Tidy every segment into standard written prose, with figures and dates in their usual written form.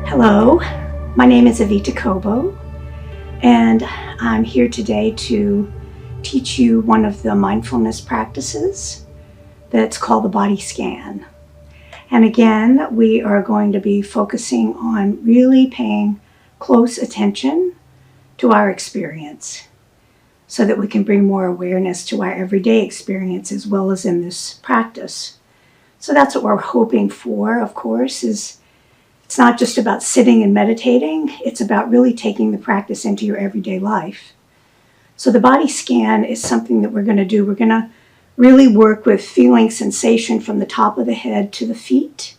Hello, my name is Evita Cobo, and I'm here today to teach you one of the mindfulness practices that's called the body scan. And again, we are going to be focusing on really paying close attention to our experience so that we can bring more awareness to our everyday experience as well as in this practice. So that's what we're hoping for, of course, is it's not just about sitting and meditating, it's about really taking the practice into your everyday life. So the body scan is something that we're going to do. We're going to really work with feeling sensation from the top of the head to the feet.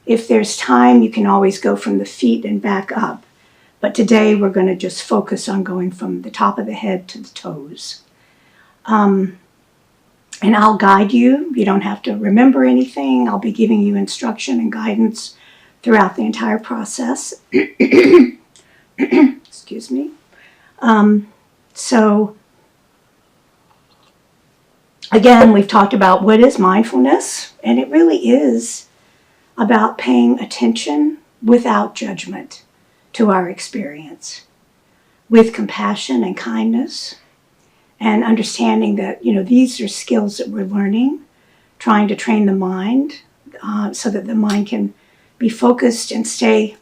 If there's time, you can always go from the feet and back up. But today we're going to just focus on going from the top of the head to the toes. And I'll guide you. You don't have to remember anything. I'll be giving you instruction and guidance throughout the entire process. Excuse me. So again, we've talked about what is mindfulness, and it really is about paying attention without judgment to our experience, with compassion and kindness, and understanding that, these are skills that we're learning, trying to train the mind so that the mind can be focused and stay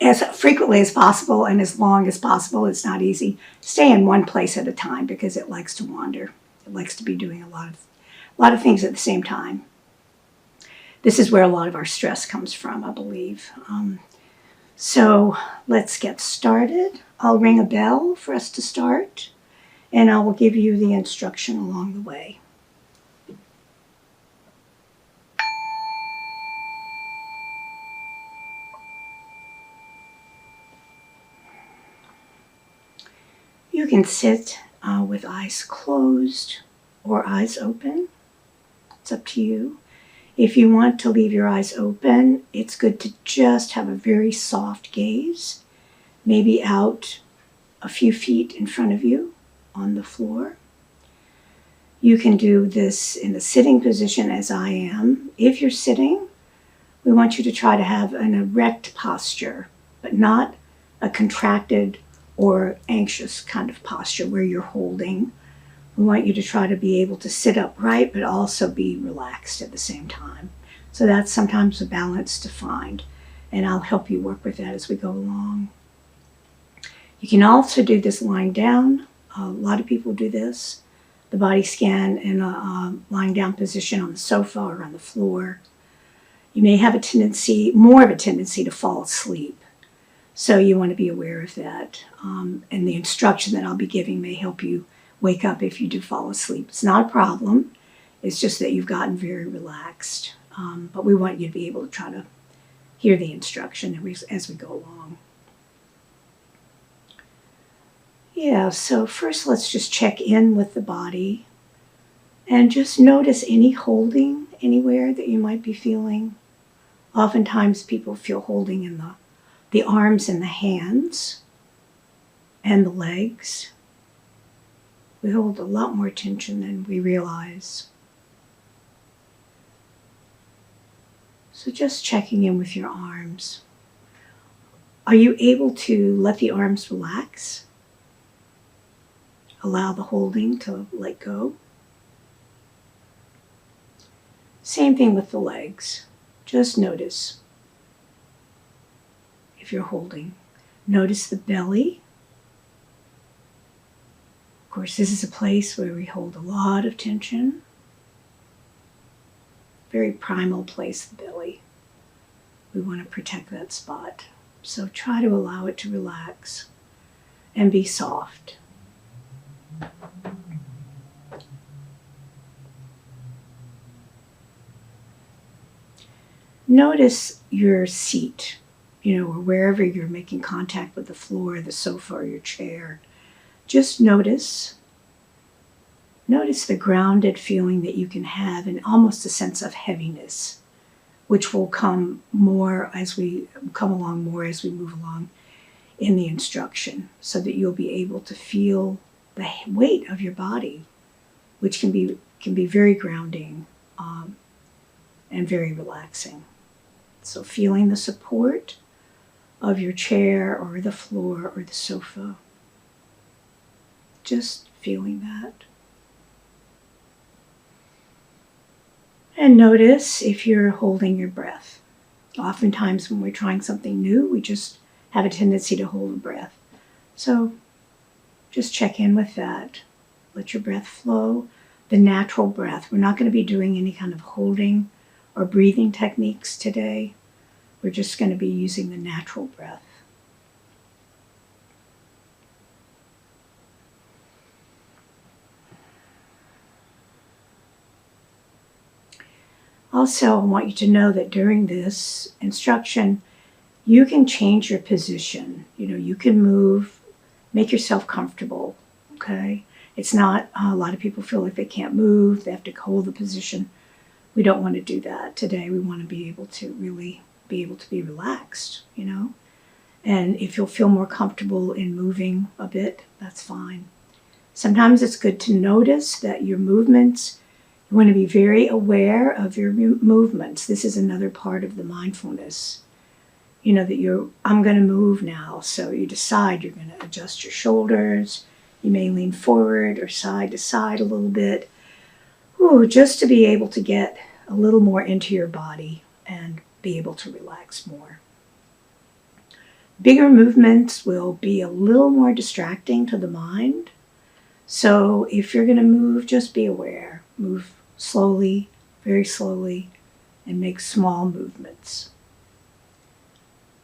as frequently as possible and as long as possible. It's not easy. Stay in one place at a time because it likes to wander. It likes to be doing a lot of things at the same time. This is where a lot of our stress comes from, I believe. So let's get started. I'll ring a bell for us to start, and I will give you the instruction along the way. You can sit with eyes closed or eyes open. It's up to you. If you want to leave your eyes open, it's good to just have a very soft gaze, maybe out a few feet in front of you on the floor. You can do this in a sitting position as I am. If you're sitting, we want you to try to have an erect posture, but not a contracted or anxious kind of posture where you're holding. We want you to try to be able to sit upright, but also be relaxed at the same time. So that's sometimes a balance to find, and I'll help you work with that as we go along. You can also do this lying down. A lot of people do this, the body scan in a lying down position on the sofa or on the floor. You may have more of a tendency to fall asleep. So you want to be aware of that. And the instruction that I'll be giving may help you wake up if you do fall asleep. It's not a problem. It's just that you've gotten very relaxed. But we want you to be able to try to hear the instruction as we go along. Yeah, so first let's just check in with the body and just notice any holding anywhere that you might be feeling. Oftentimes people feel holding in the arms and the hands and the legs. We hold a lot more tension than we realize. So just checking in with your arms. Are you able to let the arms relax? Allow the holding to let go. Same thing with the legs. Just notice if you're holding. Notice the belly. Of course, this is a place where we hold a lot of tension. Very primal place, the belly. We want to protect that spot. So try to allow it to relax and be soft. Notice your seat, or wherever you're making contact with the floor, the sofa, or your chair. Just notice the grounded feeling that you can have and almost a sense of heaviness, which will come more as we move along in the instruction, so that you'll be able to feel the weight of your body, which can be very grounding and very relaxing. So feeling the support of your chair or the floor or the sofa. Just feeling that. And notice if you're holding your breath. Oftentimes when we're trying something new, we just have a tendency to hold the breath. So just check in with that. Let your breath flow, the natural breath. We're not going to be doing any kind of holding or breathing techniques today. We're just going to be using the natural breath. Also, I want you to know that during this instruction, you can change your position. You can move, make yourself comfortable, okay? It's not, a lot of people feel like they can't move, they have to hold the position. We don't want to do that today. We want to be able to really be able to be relaxed, And if you'll feel more comfortable in moving a bit, that's fine. Sometimes it's good to notice that your movements, you want to be very aware of your movements. This is another part of the mindfulness. That I'm going to move now. So you decide you're going to adjust your shoulders. You may lean forward or side to side a little bit. Just to be able to get a little more into your body and be able to relax more. Bigger movements will be a little more distracting to the mind. So if you're going to move, just be aware. Move slowly, very slowly, and make small movements.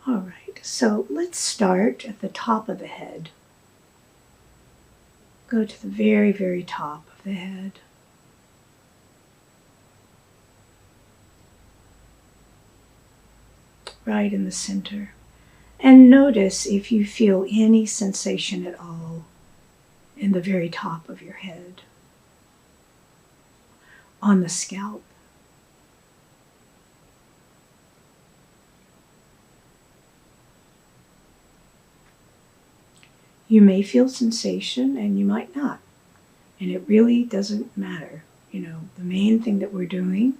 All right, so let's start at the top of the head. Go to the very, very top of the head. Right in the center. And notice if you feel any sensation at all in the very top of your head, on the scalp. You may feel sensation and you might not. And it really doesn't matter. The main thing that we're doing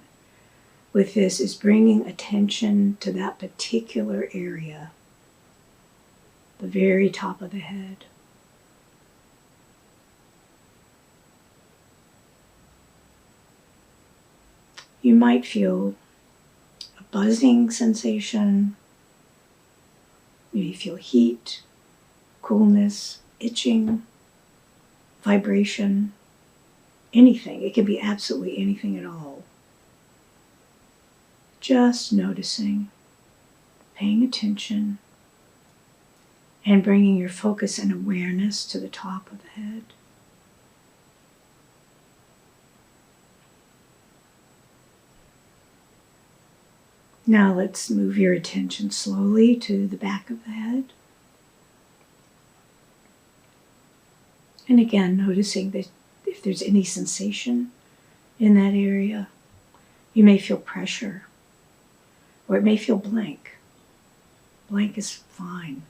with this is bringing attention to that particular area, the very top of the head. You might feel a buzzing sensation. You may feel heat, coolness, itching, vibration, anything. It can be absolutely anything at all. Just noticing, paying attention, and bringing your focus and awareness to the top of the head. Now let's move your attention slowly to the back of the head. And again, noticing that if there's any sensation in that area, you may feel pressure, or it may feel blank. Blank is fine.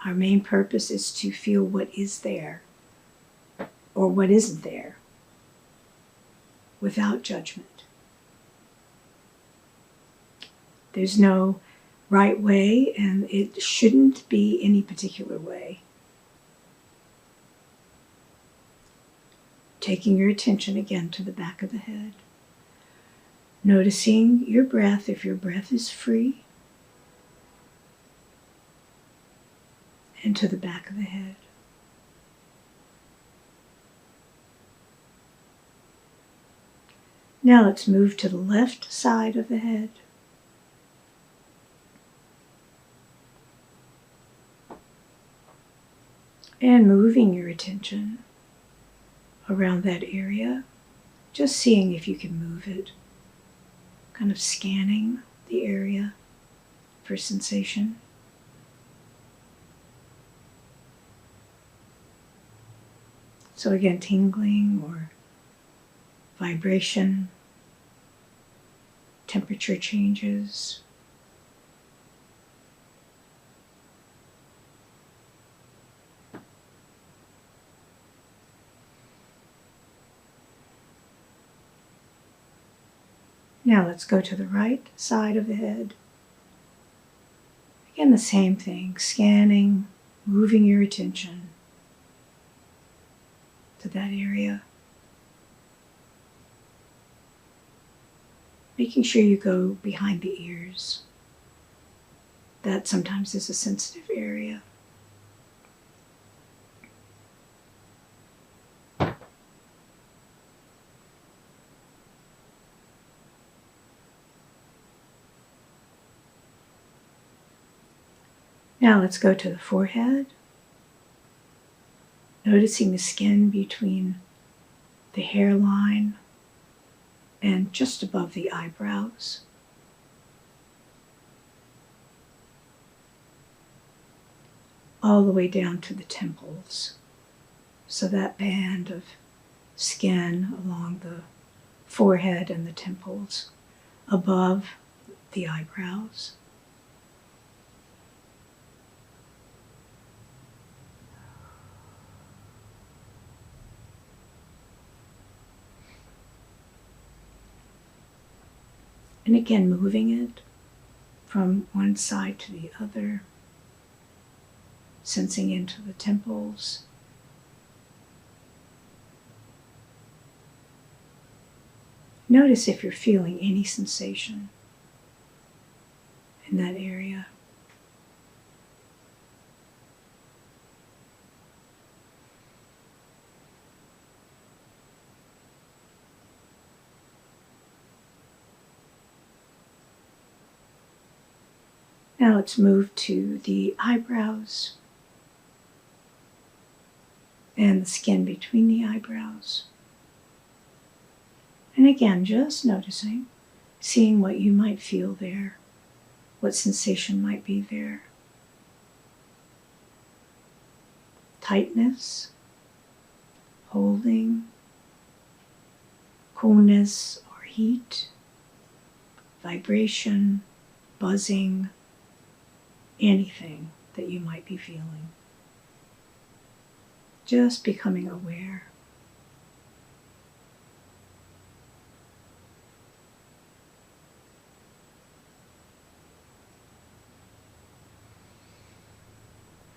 Our main purpose is to feel what is there, or what isn't there, without judgment. There's no right way, and it shouldn't be any particular way. Taking your attention again to the back of the head. Noticing your breath, if your breath is free, and to the back of the head. Now let's move to the left side of the head. And moving your attention around that area, just seeing if you can move it, kind of scanning the area for sensation. So again, tingling or vibration, temperature changes. Now let's go to the right side of the head. And the same thing, scanning, moving your attention to that area. Making sure you go behind the ears. That sometimes is a sensitive area. Now let's go to the forehead. Noticing the skin between the hairline and just above the eyebrows. All the way down to the temples. So that band of skin along the forehead and the temples above the eyebrows. And again, moving it from one side to the other, sensing into the temples. Notice if you're feeling any sensation in that area. Now let's move to the eyebrows and the skin between the eyebrows. And again, just noticing, seeing what you might feel there, what sensation might be there. Tightness, holding, coolness or heat, vibration, buzzing, anything that you might be feeling. Just becoming aware.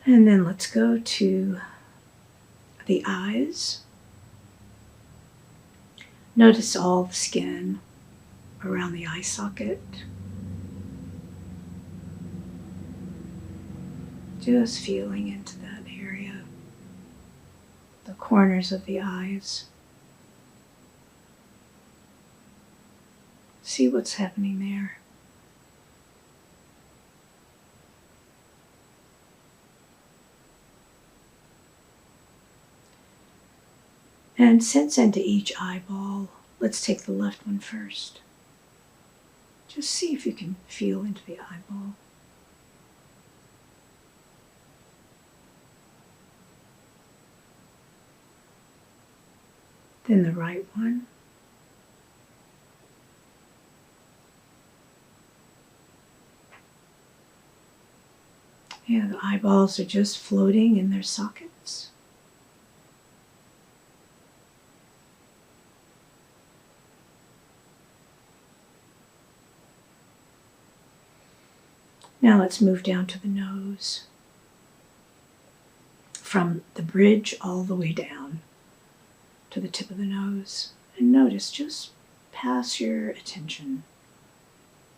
And then let's go to the eyes. Notice all the skin around the eye socket. Just feeling into that area, the corners of the eyes. See what's happening there. And sense into each eyeball. Let's take the left one first. Just see if you can feel into the eyeball. Then the right one. Yeah, the eyeballs are just floating in their sockets. Now let's move down to the nose. From the bridge all the way down to the tip of the nose. And notice, just pass your attention.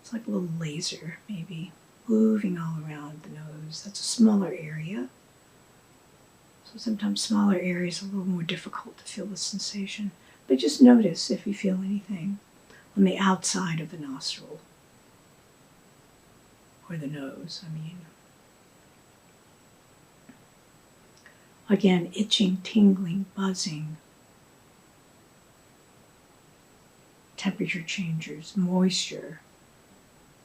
It's like a little laser, maybe, moving all around the nose. That's a smaller area. So sometimes smaller areas are a little more difficult to feel the sensation. But just notice if you feel anything on the outside of the nostril. Or the nose, I mean. Again, itching, tingling, buzzing. Temperature changes, moisture,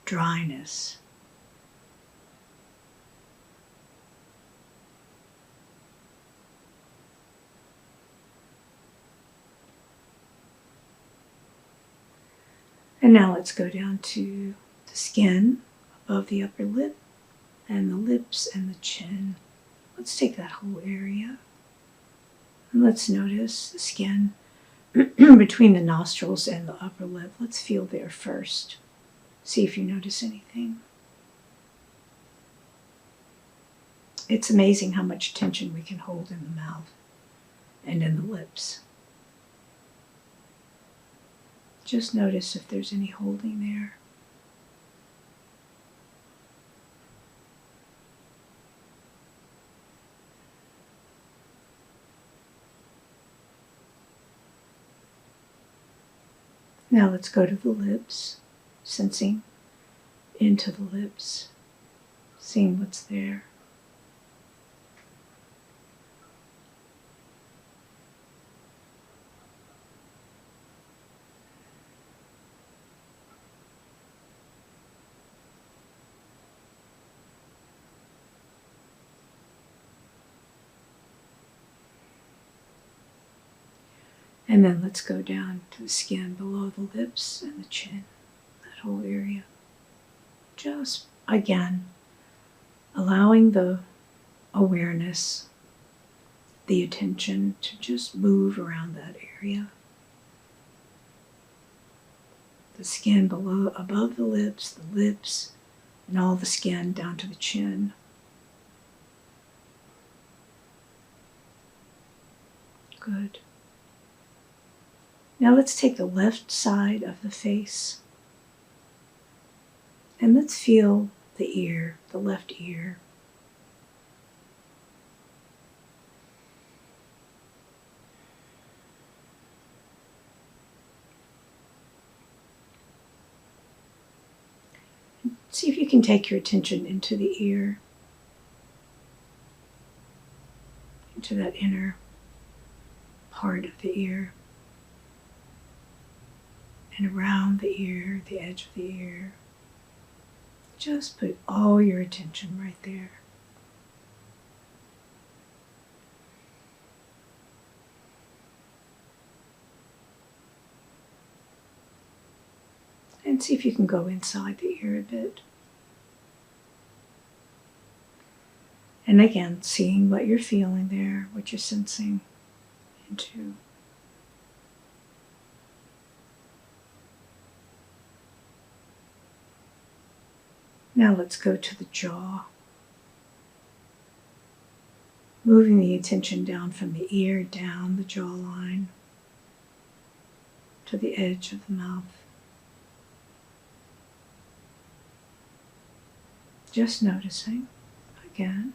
dryness. And now let's go down to the skin above the upper lip and the lips and the chin. Let's take that whole area. And let's notice the skin between the nostrils and the upper lip. Let's feel there first. See if you notice anything. It's amazing how much tension we can hold in the mouth and in the lips. Just notice if there's any holding there. Now let's go to the lips, sensing into the lips, seeing what's there. And then let's go down to the skin below the lips and the chin, that whole area. Just, again, allowing the awareness, the attention to just move around that area. The skin below, above the lips, and all the skin down to the chin. Good. Now let's take the left side of the face and let's feel the ear, the left ear. See if you can take your attention into the ear, into that inner part of the ear, and around the ear, the edge of the ear. Just put all your attention right there. And see if you can go inside the ear a bit. And again, seeing what you're feeling there, what you're sensing into. Now let's go to the jaw. Moving the attention down from the ear, down the jawline, to the edge of the mouth. Just noticing, again.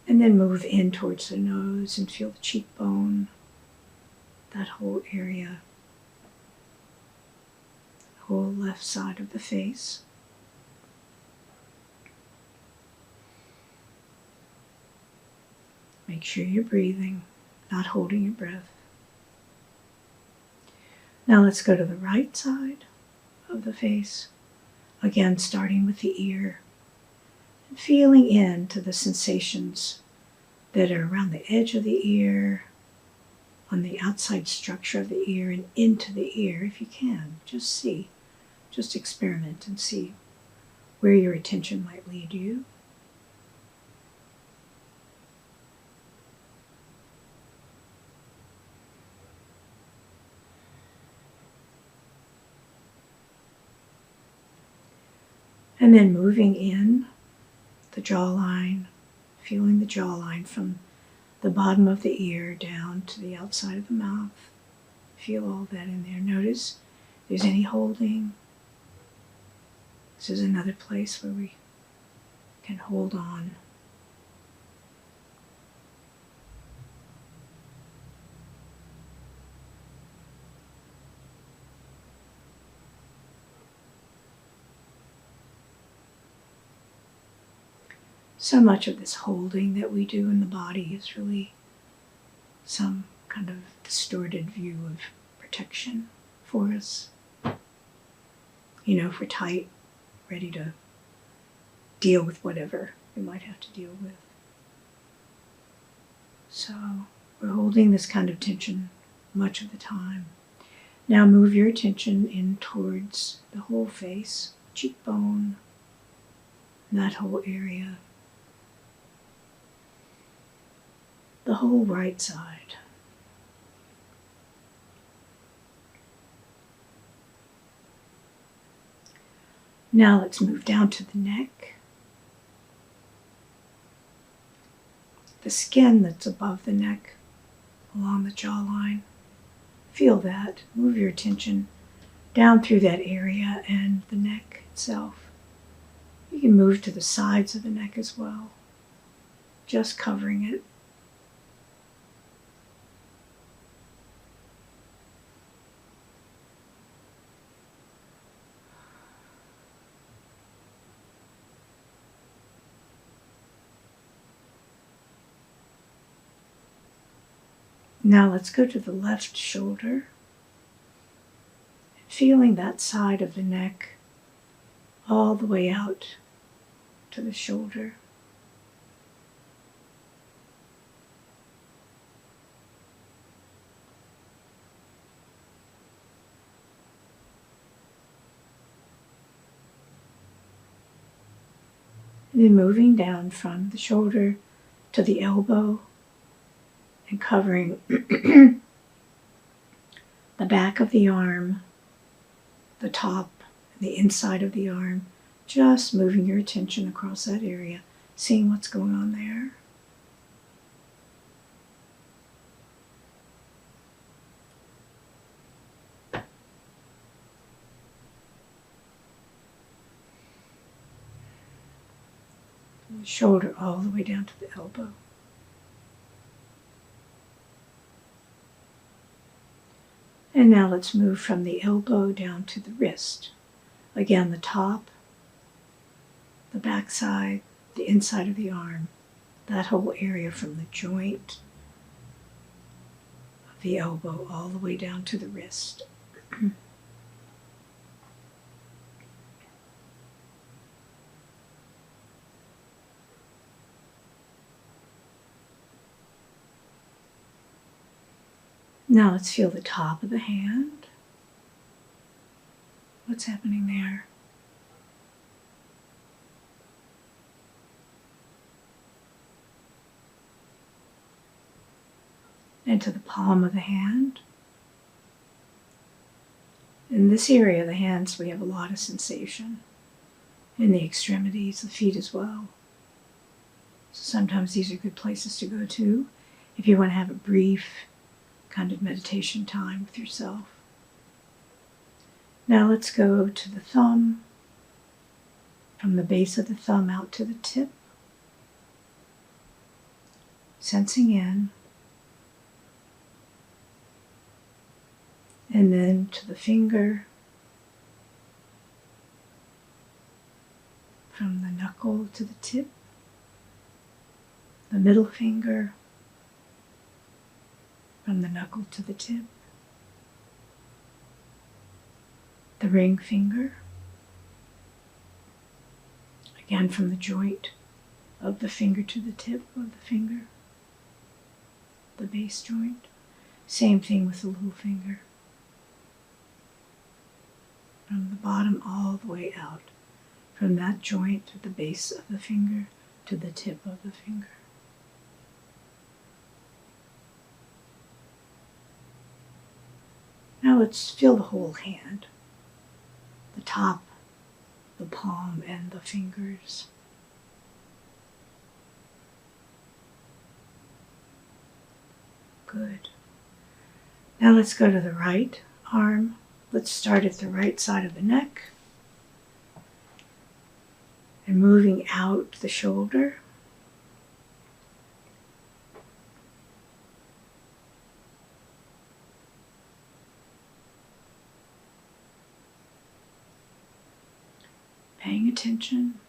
And then move in towards the nose and feel the cheekbone, that whole area. Whole left side of the face. Make sure you're breathing, not holding your breath. Now let's go to the right side of the face. Again, starting with the ear. And feeling into the sensations that are around the edge of the ear, on the outside structure of the ear, and into the ear if you can. Just see. Just experiment and see where your attention might lead you. And then moving in the jawline, feeling the jawline from the bottom of the ear down to the outside of the mouth. Feel all that in there. Notice if there's any holding. This is another place where we can hold on. So much of this holding that we do in the body is really some kind of distorted view of protection for us. You know, if we're tight, ready to deal with whatever we might have to deal with. So we're holding this kind of tension much of the time. Now move your attention in towards the whole face, cheekbone, that whole area. The whole right side. Now let's move down to the neck. The skin that's above the neck, along the jawline. Feel that. Move your attention down through that area and the neck itself. You can move to the sides of the neck as well, just covering it. Now let's go to the left shoulder, feeling that side of the neck all the way out to the shoulder. And then moving down from the shoulder to the elbow and covering the back of the arm, the top, and the inside of the arm, just moving your attention across that area, seeing what's going on there. From the shoulder all the way down to the elbow. And now let's move from the elbow down to the wrist. Again, the top, the back side, the inside of the arm, that whole area from the joint of the elbow all the way down to the wrist. Now let's feel the top of the hand. What's happening there? Into the palm of the hand. In this area of the hands, we have a lot of sensation. In the extremities, the feet as well. So sometimes these are good places to go to if you want to have a brief kind of meditation time with yourself. Now let's go to the thumb, from the base of the thumb out to the tip, sensing in, and then to the finger, from the knuckle to the tip, the middle finger, from the knuckle to the tip, the ring finger, again from the joint of the finger to the tip of the finger, the base joint. Same thing with the little finger, from the bottom all the way out, from that joint at the base of the finger to the tip of the finger. Now let's feel the whole hand, the top, the palm, and the fingers. Good. Now let's go to the right arm. Let's start at the right side of the neck and moving out the shoulder. Paying attention.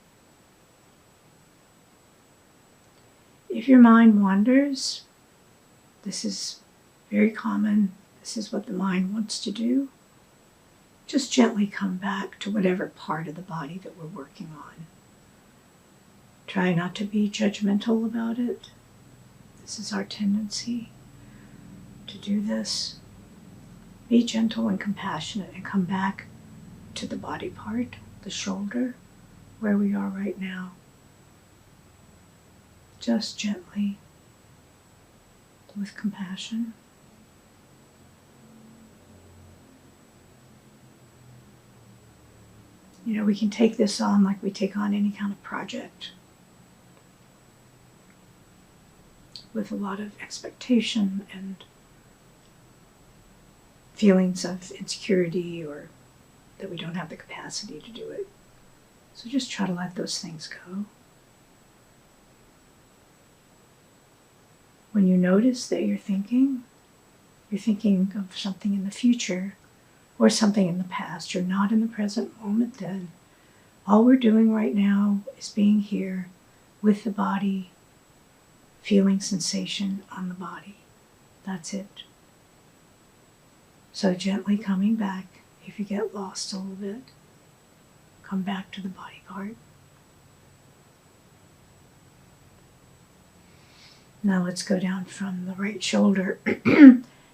If your mind wanders, this is very common. This is what the mind wants to do. Just gently come back to whatever part of the body that we're working on. Try not to be judgmental about it. This is our tendency to do this. Be gentle and compassionate and come back to the body part, the shoulder, where we are right now. Just gently, with compassion. We can take this on like we take on any kind of project, with a lot of expectation and feelings of insecurity or that we don't have the capacity to do it. So just try to let those things go. When you notice that you're thinking of something in the future or something in the past, you're not in the present moment then. All we're doing right now is being here with the body, feeling sensation on the body. That's it. So gently coming back, if you get lost a little bit, come back to the body part. Now let's go down from the right shoulder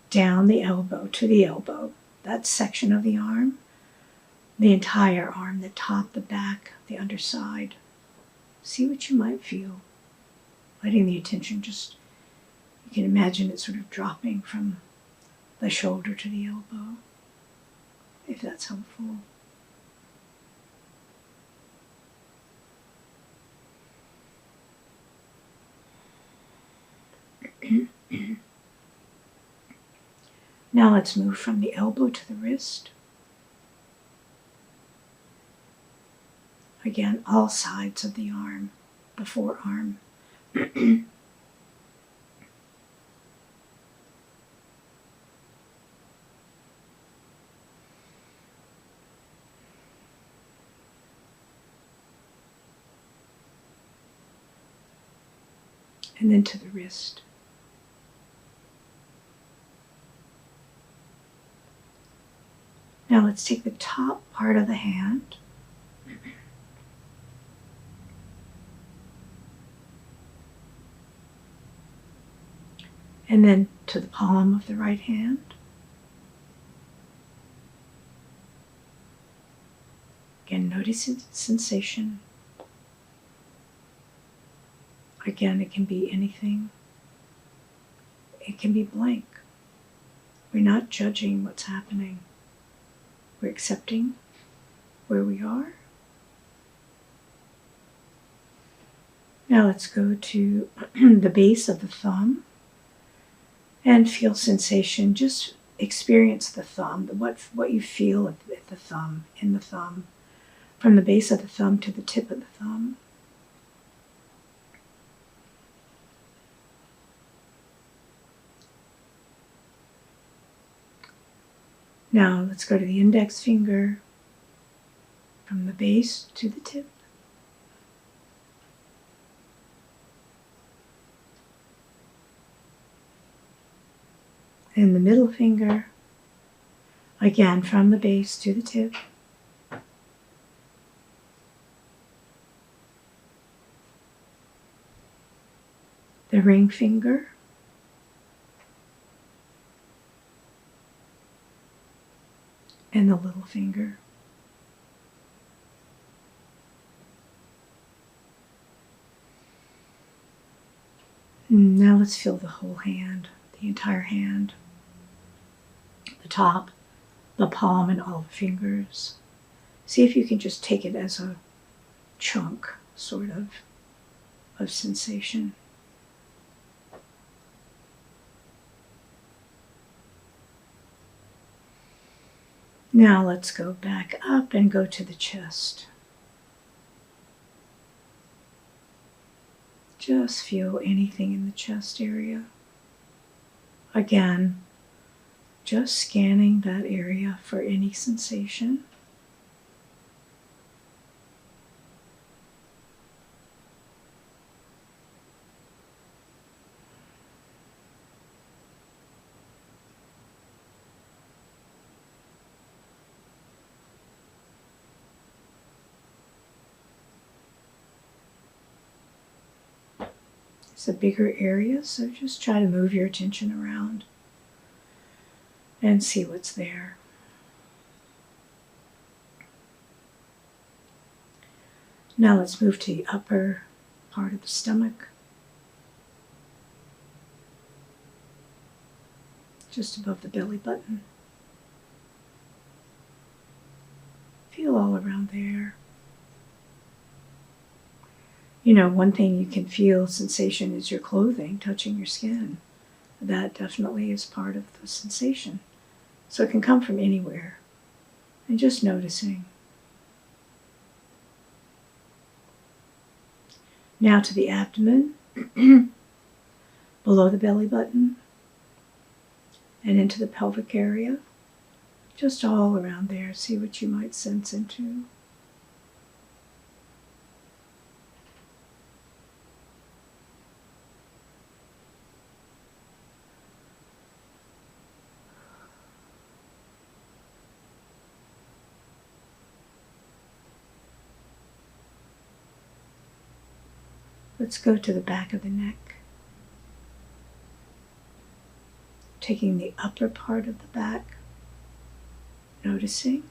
down the elbow to the elbow. That section of the arm, the entire arm, the top, the back, the underside. See what you might feel. Letting the attention just, you can imagine it sort of dropping from the shoulder to the elbow, if that's helpful. Now let's move from the elbow to the wrist. Again, all sides of the arm, the forearm. And then to the wrist. Now let's take the top part of the hand and then to the palm of the right hand. Again, notice the sensation. Again, it can be anything. It can be blank. We're not judging what's happening. We're accepting where we are. Now let's go to the base of the thumb and feel sensation. Just experience the thumb, what you feel at the thumb, in the thumb, from the base of the thumb to the tip of the thumb. Now let's go to the index finger, from the base to the tip. And the middle finger, again from the base to the tip. The ring finger. And the little finger. Now let's feel the whole hand, the entire hand, the top, the palm, and all the fingers. See if you can just take it as a chunk, sort of sensation. Now let's go back up and go to the chest. Just feel anything in the chest area. Again, just scanning that area for any sensation. It's a bigger area, so just try to move your attention around and see what's there. Now let's move to the upper part of the stomach, just above the belly button. Feel all around there. You know, one thing you can feel sensation is your clothing touching your skin. That definitely is part of the sensation. So it can come from anywhere. And just noticing. Now to the abdomen, below the belly button, and into the pelvic area. Just all around there. See what you might sense into. Let's go to the back of the neck. Taking the upper part of the back, noticing.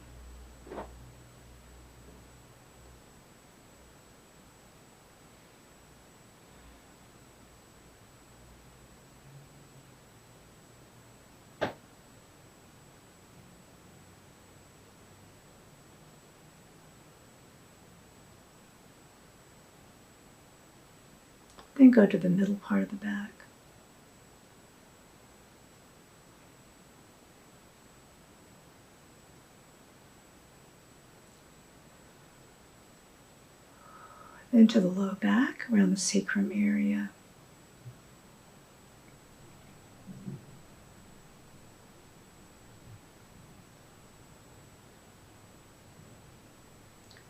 Then go to the middle part of the back. Then to the low back, around the sacrum area.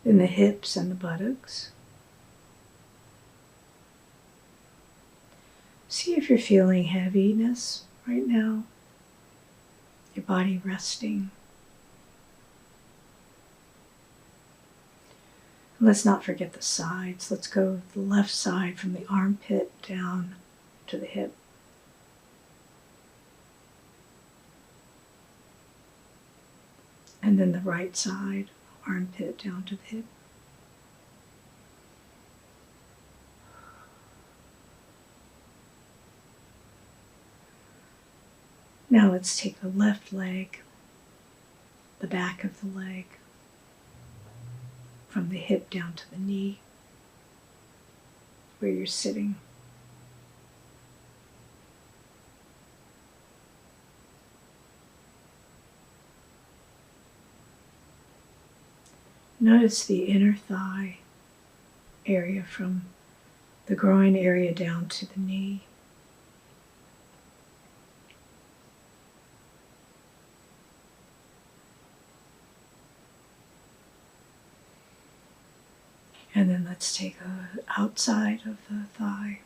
Then the hips and the buttocks. See if you're feeling heaviness right now. Your body resting. And let's not forget the sides. Let's go the left side from the armpit down to the hip. And then the right side, armpit down to the hip. Now let's take the left leg, the back of the leg, from the hip down to the knee, where you're sitting. Notice the inner thigh area from the groin area down to the knee. And then let's take the outside of the thigh,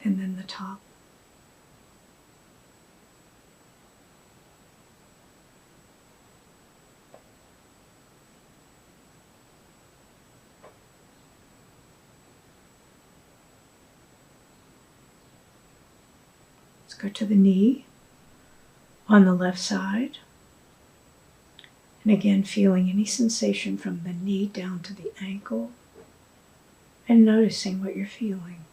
and then the top. Let's go to the knee on the left side. And again, feeling any sensation from the knee down to the ankle, and noticing what you're feeling.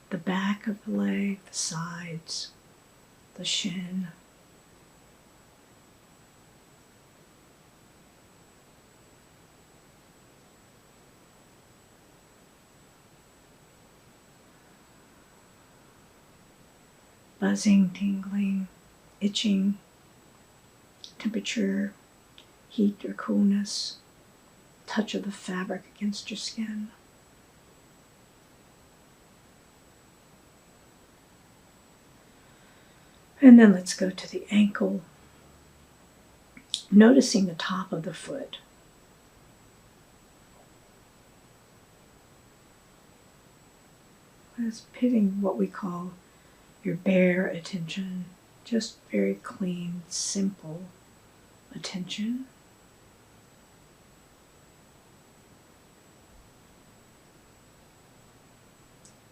The back of the leg, the sides, the shin. Buzzing, tingling, itching, temperature, heat or coolness, touch of the fabric against your skin. And then let's go to the ankle, noticing the top of the foot. It's pitting what we call your bare attention, just very clean, simple attention.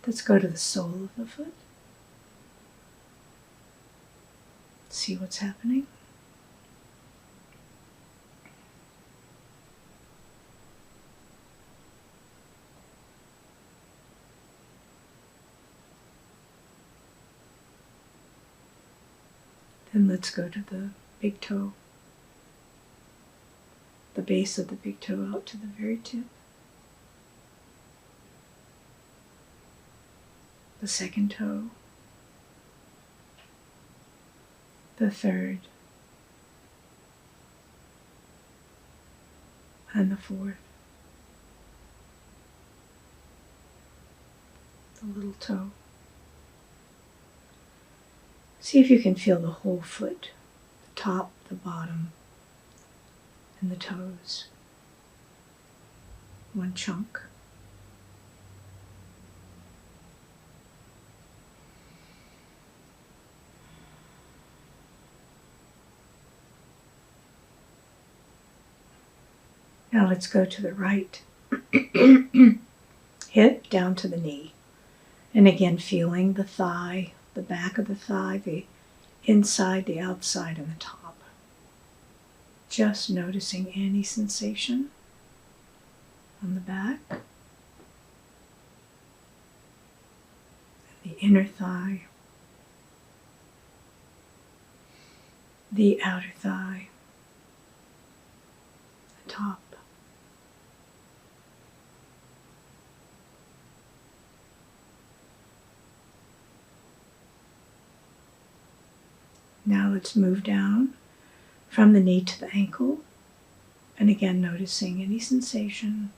Let's go to the sole of the foot. See what's happening. Then let's go to the big toe, the base of the big toe out to the very tip. The second toe. The third. And the fourth. The little toe. See if you can feel the whole foot, the top, the bottom, and the toes. One chunk. Now let's go to the right hip down to the knee. And again, feeling the thigh, the back of the thigh, the inside, the outside, and the top. Just noticing any sensation on the back, the inner thigh, the outer thigh, the top. Now let's move down from the knee to the ankle, and again noticing any sensation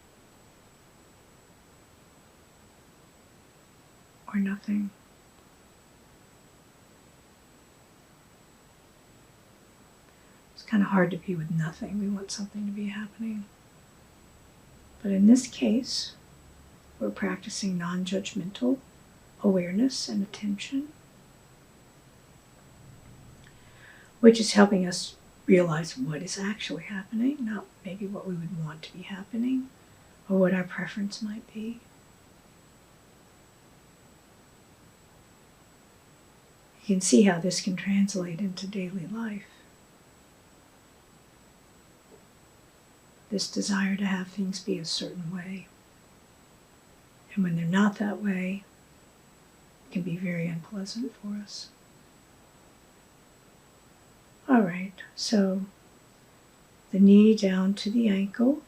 or nothing. It's kind of hard to be with nothing. We want something to be happening. But in this case, we're practicing non-judgmental awareness and attention, which is helping us realize what is actually happening, not maybe what we would want to be happening or what our preference might be. You can see how this can translate into daily life. This desire to have things be a certain way. And when they're not that way, it can be very unpleasant for us. All right, so the knee down to the ankle.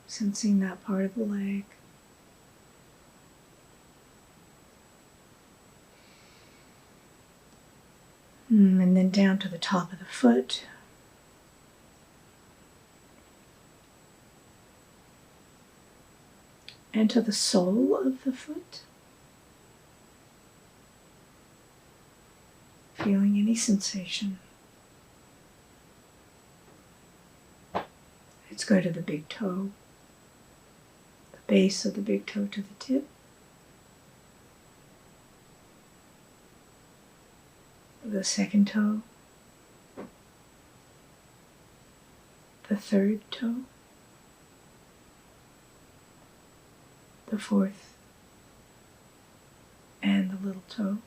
Sensing that part of the leg. And then down to the top of the foot. And to the sole of the foot. Feeling any sensation. Let's go to the big toe. The base of the big toe to the tip. The second toe. The third toe. The fourth. And the little toe.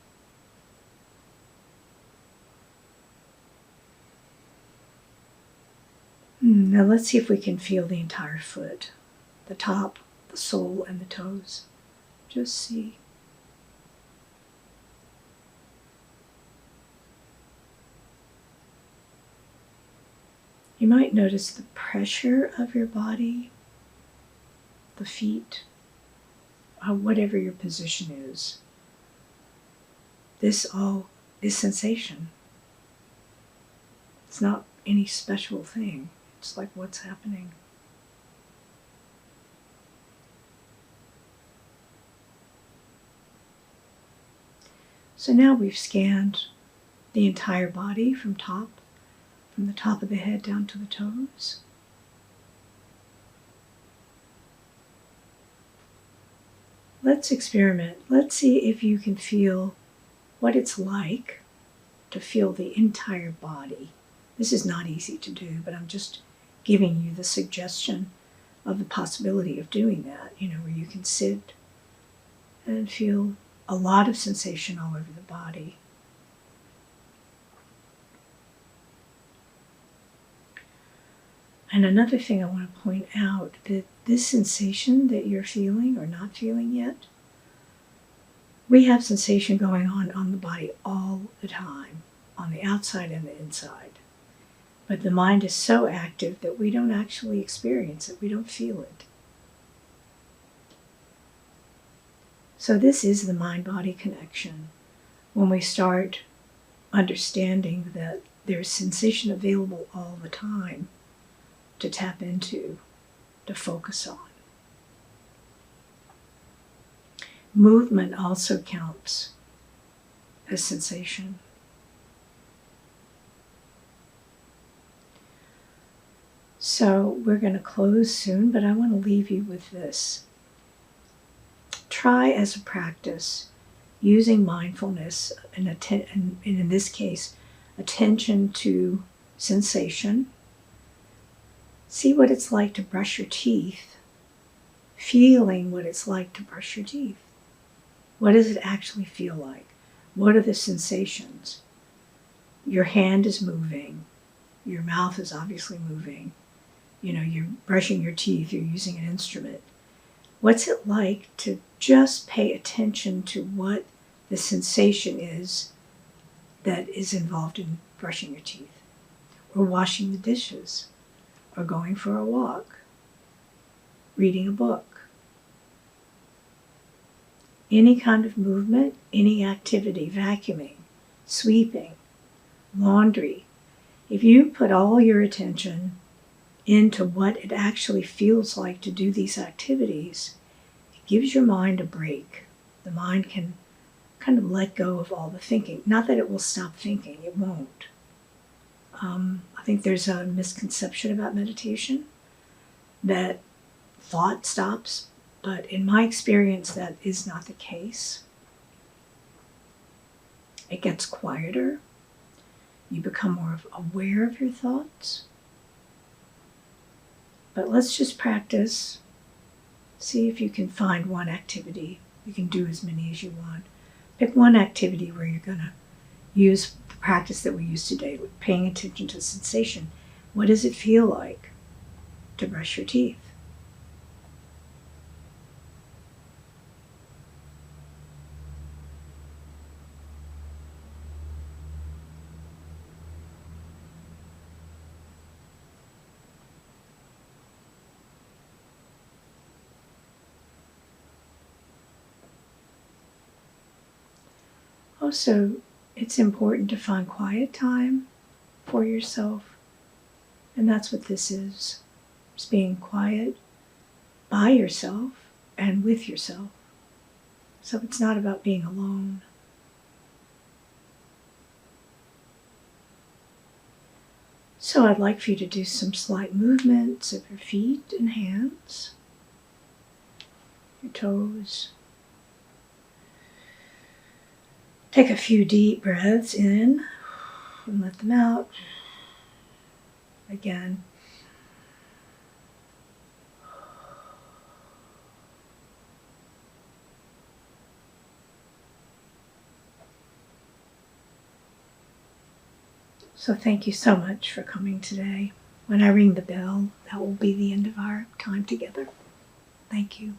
Now let's see if we can feel the entire foot, the top, the sole, and the toes. Just see. You might notice the pressure of your body, the feet, whatever your position is. This all is sensation. It's not any special thing. It's like what's happening. So now we've scanned the entire body from the top of the head down to the toes. Let's experiment. Let's see if you can feel what it's like to feel the entire body. This is not easy to do, but I'm just giving you the suggestion of the possibility of doing that, where you can sit and feel a lot of sensation all over the body. And another thing I want to point out, that this sensation that you're feeling or not feeling yet, we have sensation going on the body all the time. on the outside and the inside. But the mind is so active that we don't actually experience it. We don't feel it. So this is the mind-body connection. When we start understanding that there's sensation available all the time to tap into, to focus on. Movement also counts as sensation. So we're going to close soon, but I want to leave you with this. Try as a practice using mindfulness, and in this case, attention to sensation. See what it's like to brush your teeth, feeling what it's like to brush your teeth. What does it actually feel like? What are the sensations? Your hand is moving. Your mouth is obviously moving. You're brushing your teeth, you're using an instrument. What's it like to just pay attention to what the sensation is that is involved in brushing your teeth, or washing the dishes, or going for a walk, reading a book? Any kind of movement, any activity, vacuuming, sweeping, laundry. If you put all your attention into what it actually feels like to do these activities, it gives your mind a break. The mind can kind of let go of all the thinking. Not that it will stop thinking, it won't. I think there's a misconception about meditation that thought stops, but in my experience that is not the case. It gets quieter. You become more aware of your thoughts. But let's just practice. See if you can find one activity. You can do as many as you want. Pick one activity where you're going to use the practice that we used today, with paying attention to sensation. What does it feel like to brush your teeth? Also, it's important to find quiet time for yourself. And that's what this is. It's being quiet by yourself and with yourself. So it's not about being alone. So I'd like for you to do some slight movements of your feet and hands, your toes. Take a few deep breaths in and let them out. Again. So thank you so much for coming today. When I ring the bell, that will be the end of our time together. Thank you.